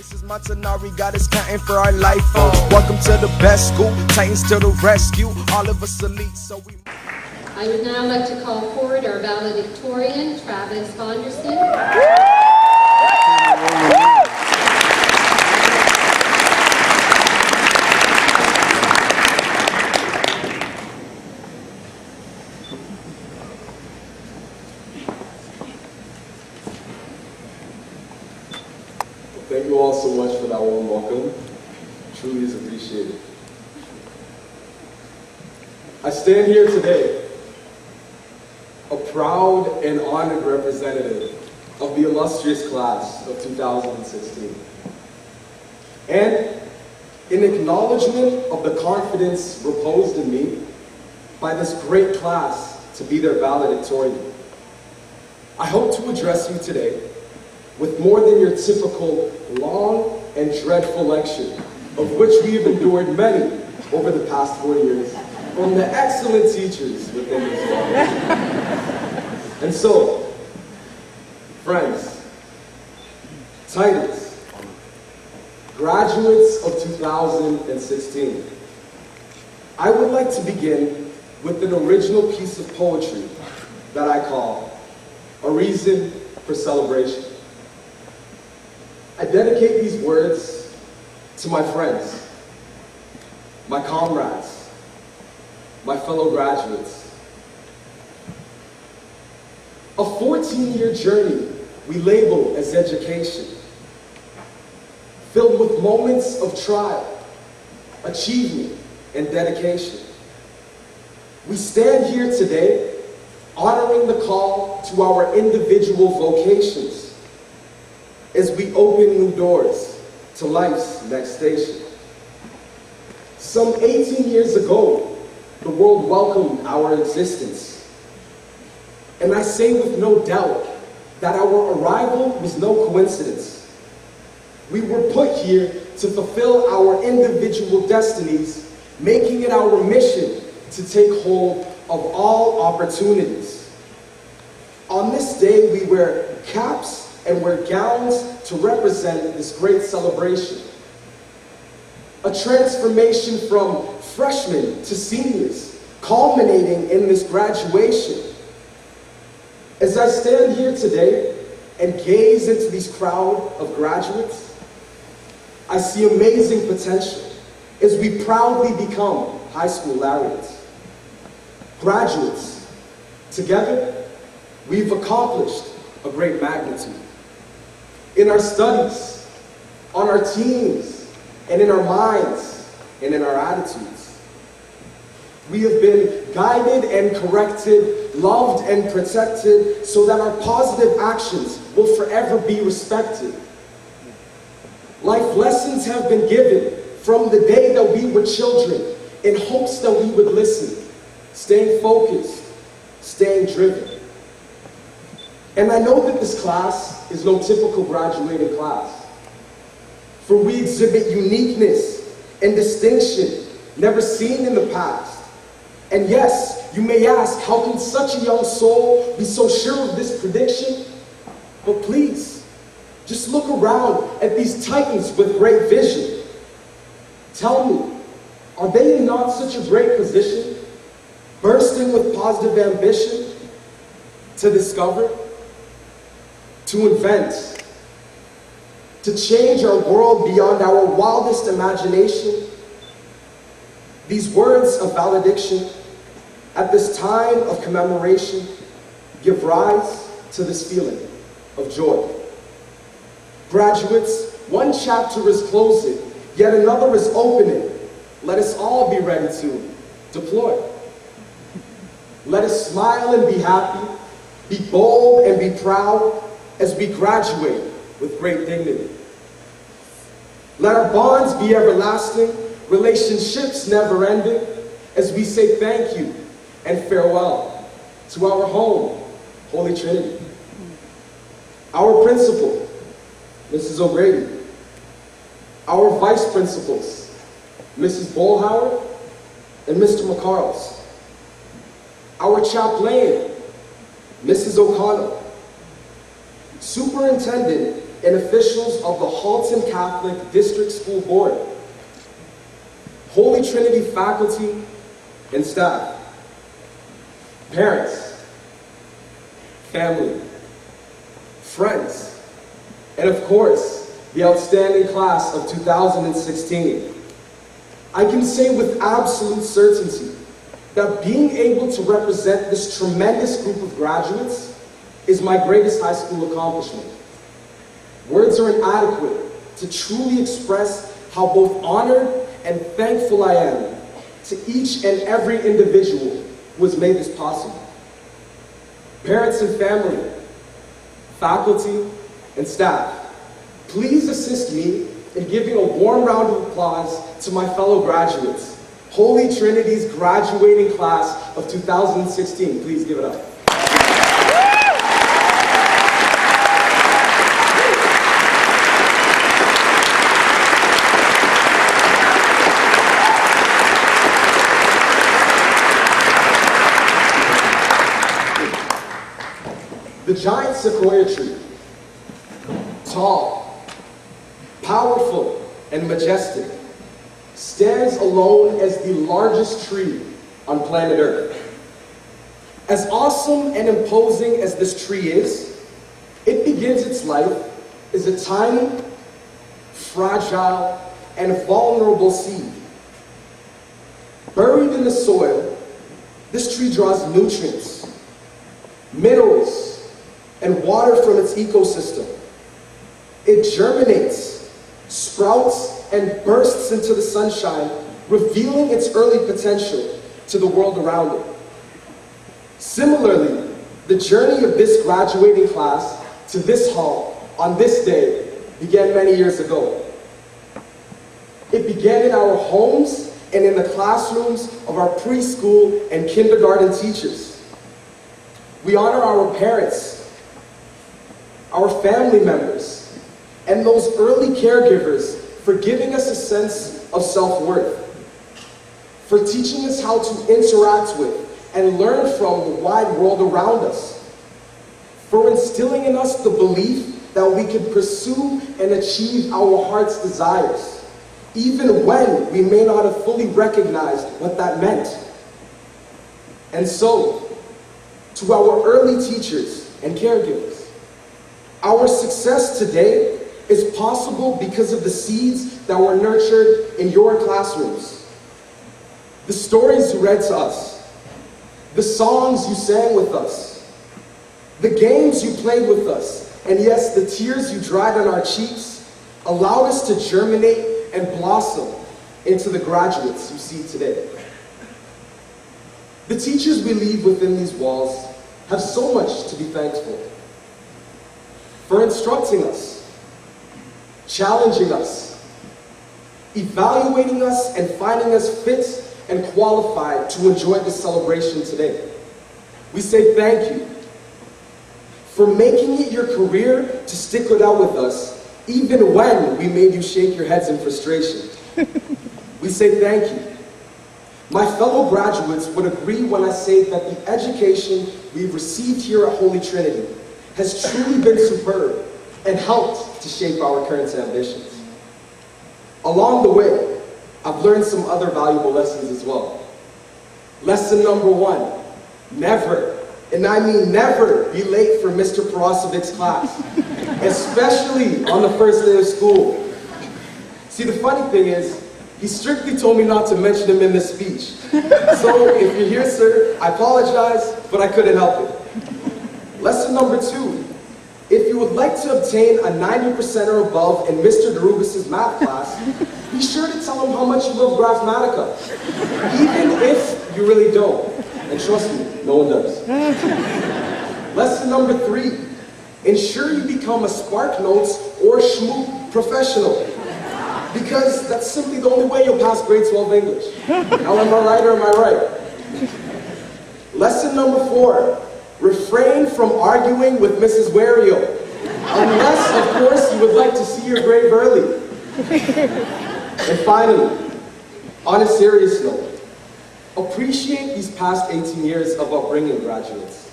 Mrs. Montanari got us counting for our life. Welcome to the best school, Titans to the rescue. All of us elite, so we. I would now like to call forward our valedictorian, Travis Fonderson. Thank you all so much for that warm welcome. Truly is appreciated. I stand here today, a proud and honored representative of the illustrious class of 2016. And in acknowledgement of the confidence reposed in me by this great class to be their valedictorian, I hope to address you today with more than your typical long and dreadful lecture, of which we have endured many over the past 4 years from the excellent teachers within this college. And so, friends, Titans, graduates of 2016, I would like to begin with an original piece of poetry that I call A Reason for Celebration. I dedicate these words to my friends, my comrades, my fellow graduates. A 14-year journey we label as education, filled with moments of trial, achievement, and dedication. We stand here today honoring the call to our individual vocations as we open new doors to life's next station. Some 18 years ago, the world welcomed our existence. And I say with no doubt that our arrival was no coincidence. We were put here to fulfill our individual destinies, making it our mission to take hold of all opportunities. On this day, we wear caps and wear gowns to represent this great celebration. A transformation from freshmen to seniors, culminating in this graduation. As I stand here today and gaze into this crowd of graduates, I see amazing potential as we proudly become high school laureates. Graduates, together, we've accomplished a great magnitude. In our studies, on our teams, and in our minds, and in our attitudes. We have been guided and corrected, loved and protected, so that our positive actions will forever be respected. Life lessons have been given from the day that we were children in hopes that we would listen, staying focused, staying driven. And I know that this class is no typical graduating class, for we exhibit uniqueness and distinction never seen in the past. And yes, you may ask, how can such a young soul be so sure of this prediction? But please, just look around at these titans with great vision. Tell me, are they in not such a great position, bursting with positive ambition to discover, to invent, to change our world beyond our wildest imagination? These words of valediction at this time of commemoration give rise to this feeling of joy. Graduates, one chapter is closing, yet another is opening. Let us all be ready to deploy. Let us smile and be happy, be bold and be proud as we graduate with great dignity. Let our bonds be everlasting, relationships never ending, as we say thank you and farewell to our home, Holy Trinity. Our principal, Mrs. O'Grady. Our vice principals, Mrs. Bolhauer and Mr. McCarles. Our chaplain, Mrs. O'Connell. Superintendent and officials of the Halton Catholic District School Board, Holy Trinity faculty and staff, parents, family, friends, and of course, the outstanding class of 2016. I can say with absolute certainty that being able to represent this tremendous group of graduates is my greatest high school accomplishment. Words are inadequate to truly express how both honored and thankful I am to each and every individual who has made this possible. Parents and family, faculty, and staff, please assist me in giving a warm round of applause to my fellow graduates, Holy Trinity's graduating class of 2016. Please give it up. The giant sequoia tree, tall, powerful, and majestic, stands alone as the largest tree on planet Earth. As awesome and imposing as this tree is, it begins its life as a tiny, fragile, and vulnerable seed. Buried in the soil, this tree draws nutrients, minerals, and water from its ecosystem. It germinates, sprouts, and bursts into the sunshine, revealing its early potential to the world around it. Similarly, the journey of this graduating class to this hall on this day began many years ago. It began in our homes and in the classrooms of our preschool and kindergarten teachers. We honor our parents, our family members, and those early caregivers for giving us a sense of self-worth, for teaching us how to interact with and learn from the wide world around us, for instilling in us the belief that we can pursue and achieve our heart's desires, even when we may not have fully recognized what that meant. And so, to our early teachers and caregivers, our success today is possible because of the seeds that were nurtured in your classrooms. The stories you read to us, the songs you sang with us, the games you played with us, and yes, the tears you dried on our cheeks allowed us to germinate and blossom into the graduates you see today. The teachers we leave within these walls have so much to be thankful for instructing us, challenging us, evaluating us, and finding us fit and qualified to enjoy this celebration today. We say thank you for making it your career to stick it out with us, even when we made you shake your heads in frustration. We say thank you. My fellow graduates would agree when I say that the education we've received here at Holy Trinity has truly been superb and helped to shape our current ambitions. Along the way, I've learned some other valuable lessons as well. Lesson number 1, never, and I mean never, be late for Mr. Parasovic's class, especially on the first day of school. See, the funny thing is, he strictly told me not to mention him in this speech. So if you're here, sir, I apologize, but I couldn't help it. Lesson number 2, if you would like to obtain a 90% or above in Mr. Darubis' math class, be sure to tell him how much you love Graphmatica, even if you really don't. And trust me, no one does. Lesson number 3, ensure you become a SparkNotes or Schmoop professional, because that's simply the only way you'll pass grade 12 English. Now, am I right or am I right? Lesson number 4, refrain from arguing with Mrs. Wario, unless, of course, you would like to see your grave early. And finally, on a serious note, appreciate these past 18 years of upbringing, graduates,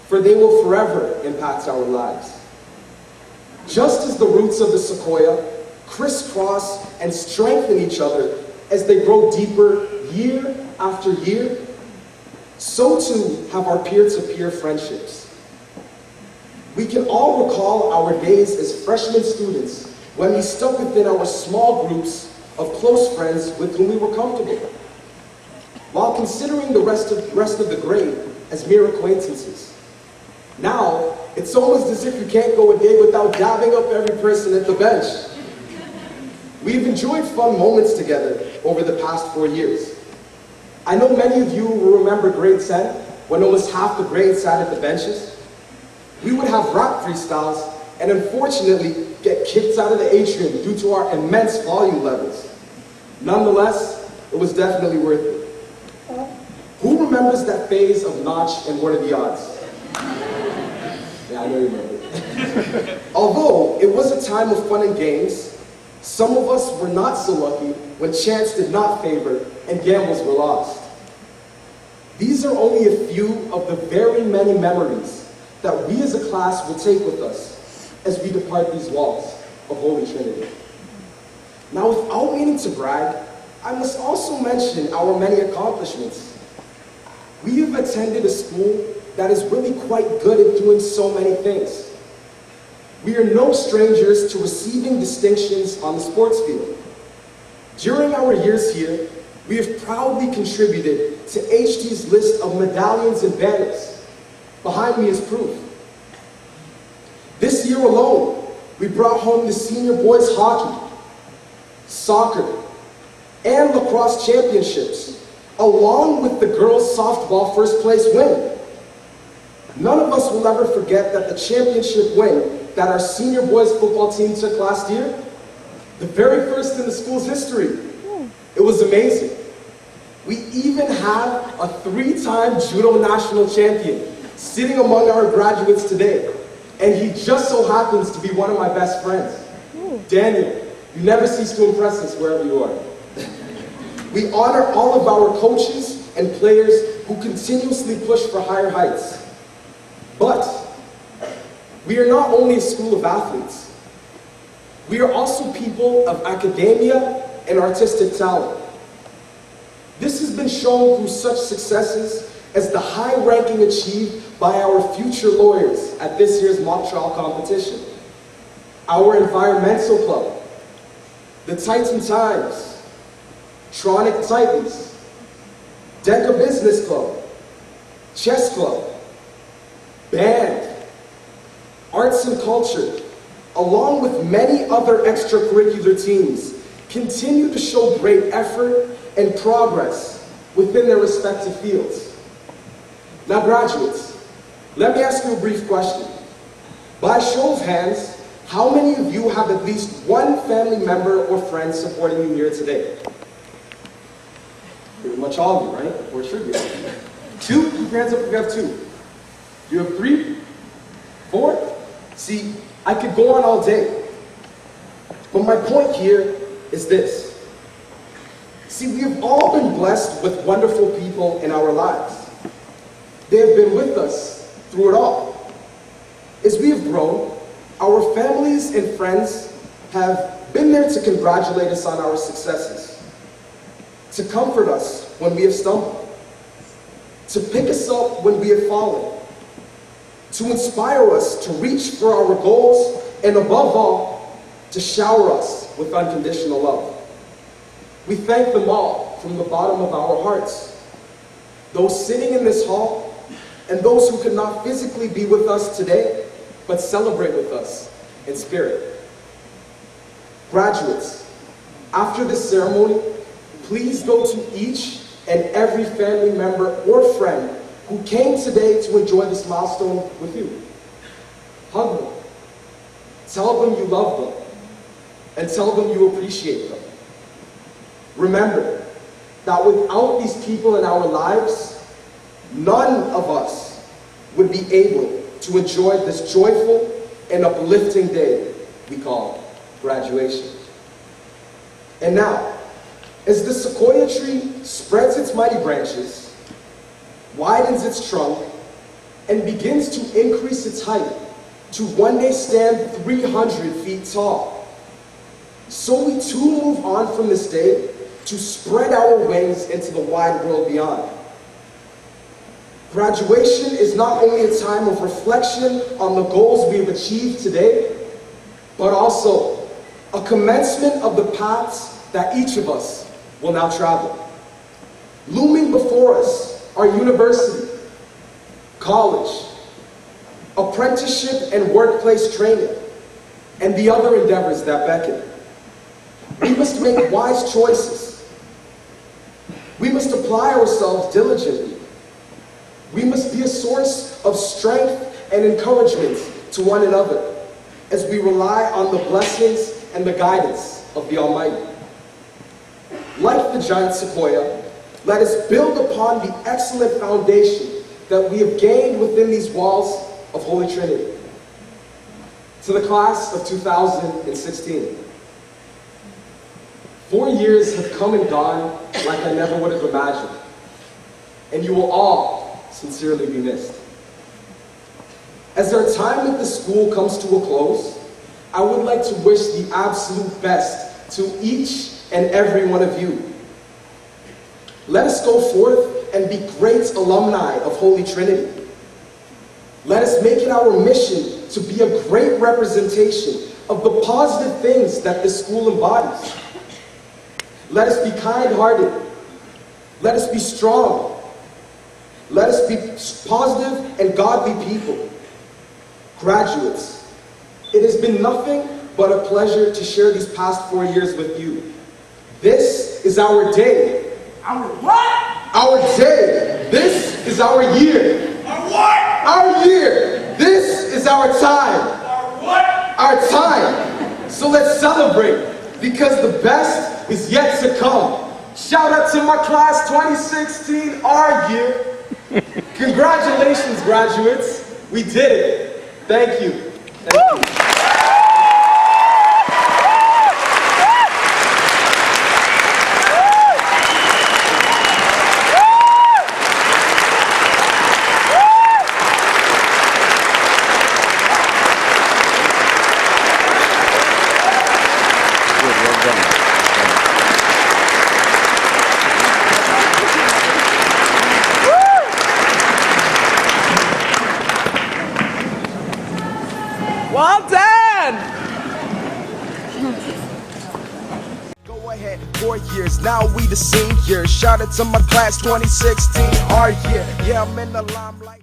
for they will forever impact our lives. Just as the roots of the sequoia crisscross and strengthen each other as they grow deeper year after year, so too have our peer-to-peer friendships. We can all recall our days as freshman students when we stuck within our small groups of close friends with whom we were comfortable, while considering the rest of the grade as mere acquaintances. Now, it's almost as if you can't go a day without dabbing up every person at the bench. We've enjoyed fun moments together over the past 4 years. I know many of you will remember grade 10, when almost half the grade sat at the benches. We would have rap freestyles and unfortunately get kicked out of the atrium due to our immense volume levels. Nonetheless, it was definitely worth it. Who remembers that phase of Notch and What Are the Odds? Yeah, I know you remember. Although it was a time of fun and games, some of us were not so lucky when chance did not favor and gambles were lost. These are only a few of the very many memories that we as a class will take with us as we depart these walls of Holy Trinity. Now, without meaning to brag, I must also mention our many accomplishments. We have attended a school that is really quite good at doing so many things. We are no strangers to receiving distinctions on the sports field. During our years here, we have proudly contributed to HT's list of medallions and banners. Behind me is proof. This year alone, we brought home the senior boys hockey, soccer, and lacrosse championships, along with the girls softball first place win. None of us will ever forget that the championship win that our senior boys football team took last year, the very first in the school's history. It was amazing. We even had a 3-time judo national champion sitting among our graduates today, and he just so happens to be one of my best friends. Daniel, you never cease to impress us wherever you are. We honor all of our coaches and players who continuously push for higher heights. But we are not only a school of athletes, we are also people of academia and artistic talent. This has been shown through such successes as the high ranking achieved by our future lawyers at this year's mock trial competition, our environmental club, the Titan Times, Tronic Titans, Deca Business Club, Chess Club, band, arts and culture, along with many other extracurricular teams, continue to show great effort and progress within their respective fields. Now, graduates, let me ask you a brief question. By show of hands, how many of you have at least one family member or friend supporting you here today? Pretty much all of you, right? Or it should be. 2? Keep your hands up if you have 2. You have 3? 4? See, I could go on all day. But my point here is this. See, we have all been blessed with wonderful people in our lives. They have been with us through it all. As we have grown, our families and friends have been there to congratulate us on our successes, to comfort us when we have stumbled, to pick us up when we have fallen, to inspire us to reach for our goals, and above all, to shower us with unconditional love. We thank them all from the bottom of our hearts. Those sitting in this hall, and those who could not physically be with us today, but celebrate with us in spirit. Graduates, after this ceremony, please go to each and every family member or friend who came today to enjoy this milestone with you. Hug them. Tell them you love them. And tell them you appreciate them. Remember that without these people in our lives, none of us would be able to enjoy this joyful and uplifting day we call graduation. And now, as the sequoia tree spreads its mighty branches, widens its trunk, and begins to increase its height, to one day stand 300 feet tall. So we too move on from this day to spread our wings into the wide world beyond. Graduation is not only a time of reflection on the goals we have achieved today, but also a commencement of the paths that each of us will now travel. Looming before us are university, college, apprenticeship and workplace training, and the other endeavors that beckon. We must make wise choices. We must apply ourselves diligently. We must be a source of strength and encouragement to one another as we rely on the blessings and the guidance of the Almighty. Like the giant sequoia, let us build upon the excellent foundation that we have gained within these walls of Holy Trinity. To the class of 2016, 4 years have come and gone like I never would have imagined, and you will all sincerely be missed. As our time at the school comes to a close, I would like to wish the absolute best to each and every one of you. Let us go forth and be great alumni of Holy Trinity. Let us make it our mission to be a great representation of the positive things that this school embodies. Let us be kind-hearted. Let us be strong. Let us be positive and godly people. Graduates, it has been nothing but a pleasure to share these past 4 years with you. This is our day. Our what? Our day. This is our year. Our what? Our year. This is our time. Our what? Our time. So let's celebrate, because the best is yet to come. Shout out to my class 2016, our year. Congratulations, graduates. We did it. Thank you. Thank you. Well done! Go ahead, 4 years, now we the seniors. Shout out to my class 2016, our year. Yeah, I'm in the limelight.